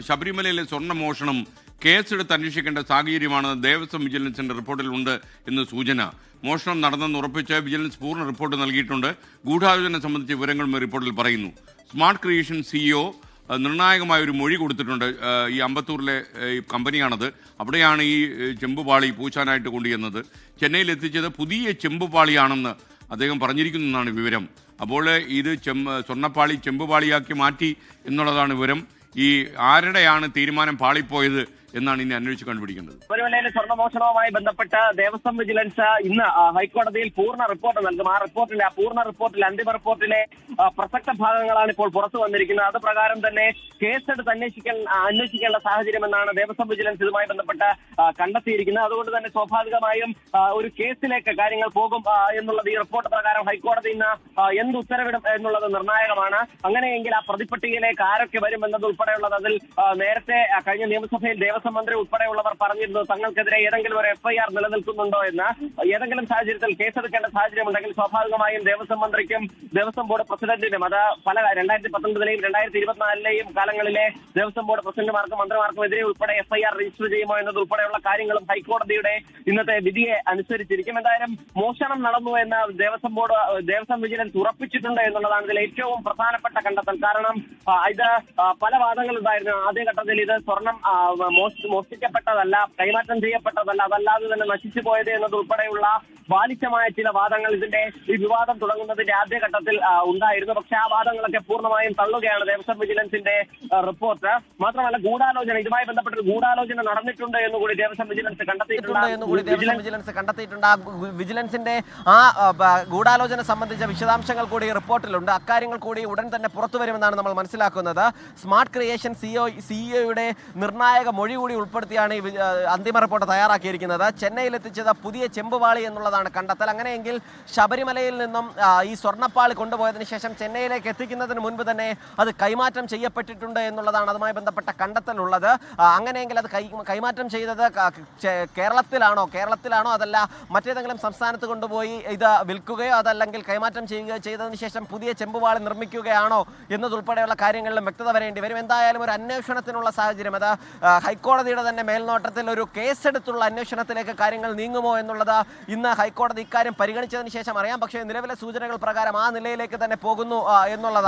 ശബരിമലയിലെ സ്വർണ്ണ മോഷണം കേസെടുത്ത് അന്വേഷിക്കേണ്ട സാഹചര്യമാണ് ദേവസ്വം വിജിലൻസിന്റെ റിപ്പോർട്ടിലുണ്ട് എന്ന് സൂചന. മോഷണം നടന്നെന്ന് ഉറപ്പിച്ച് വിജിലൻസ് പൂർണ്ണ റിപ്പോർട്ട് നൽകിയിട്ടുണ്ട്. ഗൂഢാലോചന സംബന്ധിച്ച വിവരങ്ങളും റിപ്പോർട്ടിൽ പറയുന്നു. സ്മാർട്ട് ക്രിയേഷൻ സിഇഒ നിർണായകമായ ഒരു മൊഴി കൊടുത്തിട്ടുണ്ട്. ഈ അമ്പത്തൂരിലെ കമ്പനിയാണത്. അവിടെയാണ് ഈ ചെമ്പുപാളി പൂശാനായിട്ട് കൊണ്ടുചെന്നത്. ചെന്നൈയിൽ എത്തിച്ചത് പുതിയ ചെമ്പുപാളിയാണെന്ന് അദ്ദേഹം പറഞ്ഞിരിക്കുന്നു എന്നാണ് വിവരം. അപ്പോൾ ഇത് സ്വർണ്ണപ്പാളി ചെമ്പുപാളിയാക്കി മാറ്റി എന്നുള്ളതാണ് വിവരം. ഈ ആരുടെയാണ് തീരുമാനം പാളിപ്പോയത് എന്നാണ് ഇനി അന്വേഷിച്ച് കണ്ടുപിടിക്കേണ്ടത്. ശബരിമലയിലെ സ്വർണ്ണമോഷണവുമായി ബന്ധപ്പെട്ട് ദേവസ്വം വിജിലൻസ് ഇന്ന് ഹൈക്കോടതിയിൽ പൂർണ്ണ റിപ്പോർട്ട് നൽകും. ആ പൂർണ്ണ റിപ്പോർട്ടിൽ അന്തിമ റിപ്പോർട്ടിലെ പ്രസക്ത ഭാഗങ്ങളാണ് ഇപ്പോൾ പുറത്തു വന്നിരിക്കുന്നത്. അത് പ്രകാരം തന്നെ കേസെടുത്ത് അന്വേഷിക്കേണ്ട സാഹചര്യം എന്നാണ് ദേവസ്വം വിജിലൻസ് ഇതുമായി ബന്ധപ്പെട്ട് കണ്ടെത്തിയിരിക്കുന്നത്. അതുകൊണ്ട് തന്നെ സ്വാഭാവികമായും ഒരു കേസിലേക്ക് കാര്യങ്ങൾ പോകും എന്നുള്ളത് ഈ റിപ്പോർട്ട് പ്രകാരം ഹൈക്കോടതി ഇന്ന് എന്ത് ഉത്തരവിടും എന്നുള്ളത് നിർണായകമാണ്. അങ്ങനെയെങ്കിൽ ആ പ്രതിപട്ടികയിലേക്ക് ആരൊക്കെ വരും എന്നത് ഉൾപ്പെടെയുള്ളത് അതിൽ നേരത്തെ കഴിഞ്ഞ നിയമസഭയിൽ ദേവസ്വം മന്ത്രി ഉൾപ്പെടെയുള്ളവർ പറഞ്ഞിരുന്നു തങ്ങൾക്കെതിരെ ഏതെങ്കിലും ഒരു FIR നിലനിൽക്കുന്നുണ്ടോ എന്ന്. ഏതെങ്കിലും സാഹചര്യത്തിൽ കേസെടുക്കേണ്ട സാഹചര്യം ഉണ്ടെങ്കിൽ സ്വാഭാവികമായും ദേവസ്വം മന്ത്രിക്കും ദേവസ്വം ബോർഡ് പ്രസിഡന്റിനും, അത് പല 2019 2024 കാലങ്ങളിലെ ദേവസ്വം ബോർഡ് പ്രസിഡന്റുമാർക്കും മന്ത്രിമാർക്കും എതിരെ ഉൾപ്പെടെ FIR രജിസ്റ്റർ ചെയ്യുമോ എന്നത് ഉൾപ്പെടെയുള്ള കാര്യങ്ങളും ഹൈക്കോടതിയുടെ ഇന്നത്തെ വിധിയെ അനുസരിച്ചിരിക്കും. എന്തായാലും മോഷണം നടന്നു എന്ന് ദേവസ്വം വിജിലൻസ് ഉറപ്പിച്ചിട്ടുണ്ട് എന്നുള്ളതാണ് ഇതിൽ ഏറ്റവും പ്രധാനപ്പെട്ട കണ്ടെത്തൽ. കാരണം ഇത് പല വാദങ്ങളുണ്ടായിരുന്നു. ആദ്യഘട്ടത്തിൽ ഇത് സ്വർണം മോഷ്ടിക്കപ്പെട്ടതല്ല, കൈമാറ്റം ചെയ്യപ്പെട്ടതല്ല, അതല്ലാതെ തന്നെ നശിച്ചു പോയത് എന്നതുൾപ്പെടെയുള്ള ബാലിശമായ ചില വാദങ്ങൾ ഇതിന്റെ ഈ വിവാദം തുടങ്ങുന്നതിന്റെ ആദ്യഘട്ടത്തിൽ ഉണ്ടായിരുന്നു. പക്ഷെ ആ വാദങ്ങളൊക്കെ പൂർണ്ണമായും തള്ളുകയാണ് ദേവസ്വം വിജിലൻസിന്റെ റിപ്പോർട്ട്. മാത്രമല്ല ഇതുമായി ബന്ധപ്പെട്ട ഗൂഢാലോചന നടന്നിട്ടുണ്ട് എന്നുകൂടി ദേവസ്വം വിജിലൻസ് കണ്ടെത്തിയിട്ടുണ്ട്. വിജിലൻസിന്റെ ആ ഗൂഢാലോചന സംബന്ധിച്ച വിശദാംശങ്ങൾ കൂടി റിപ്പോർട്ടിലുണ്ട്. അക്കാര്യങ്ങൾ കൂടി ഉടൻ തന്നെ പുറത്തു വരുമെന്നാണ് നമ്മൾ മനസ്സിലാക്കുന്നത്. സ്മാർട്ട് ക്രിയേഷൻ സിഇഒയുടെ നിർണായക മൊഴി കൂടി ഉൾപ്പെടുത്തിയാണ് ഈ അന്തിമ റിപ്പോർട്ട് തയ്യാറാക്കിയിരിക്കുന്നത്. ചെന്നൈയിൽ എത്തിച്ചത് പുതിയ ചെമ്പുപാളി എന്നുള്ളതാണ് കണ്ടെത്തൽ. അങ്ങനെയെങ്കിൽ ശബരിമലയിൽ നിന്നും ഈ സ്വർണ്ണപ്പാളി കൊണ്ടുപോയതിനു ശേഷം ചെന്നൈയിലേക്ക് എത്തിക്കുന്നതിന് മുൻപ് തന്നെ അത് കൈമാറ്റം ചെയ്യപ്പെട്ടിട്ടുണ്ട് എന്നുള്ളതാണ് അതുമായി ബന്ധപ്പെട്ട കണ്ടെത്തലുള്ളത്. അങ്ങനെയെങ്കിൽ അത് കൈമാറ്റം ചെയ്തത് കേരളത്തിലാണോ അതല്ല മറ്റേതെങ്കിലും സംസ്ഥാനത്ത് കൊണ്ടുപോയി ഇത് വിൽക്കുകയോ അതല്ലെങ്കിൽ കൈമാറ്റം ചെയ്തതിനു ശേഷം പുതിയ ചെമ്പുപാളി നിർമ്മിക്കുകയാണോ എന്നതുൾപ്പെടെയുള്ള കാര്യങ്ങളിലും വ്യക്തത വരേണ്ടി വരും. എന്തായാലും ഒരു അന്വേഷണത്തിനുള്ള സാഹചര്യം, അത് ഹൈക്കോടതിയുടെ തന്നെ മേൽനോട്ടത്തിൽ ഒരു കേസെടുത്തുള്ള അന്വേഷണത്തിലേക്ക് കാര്യങ്ങൾ നീങ്ങുമോ എന്നുള്ളത് ഇന്ന് ഹൈക്കോടതി ഇക്കാര്യം പരിഗണിച്ചതിന് ശേഷം അറിയാം. പക്ഷേ നിലവിലെ സൂചനകൾ പ്രകാരം ആ നിലയിലേക്ക് തന്നെ പോകുന്നു എന്നുള്ളതാണ്.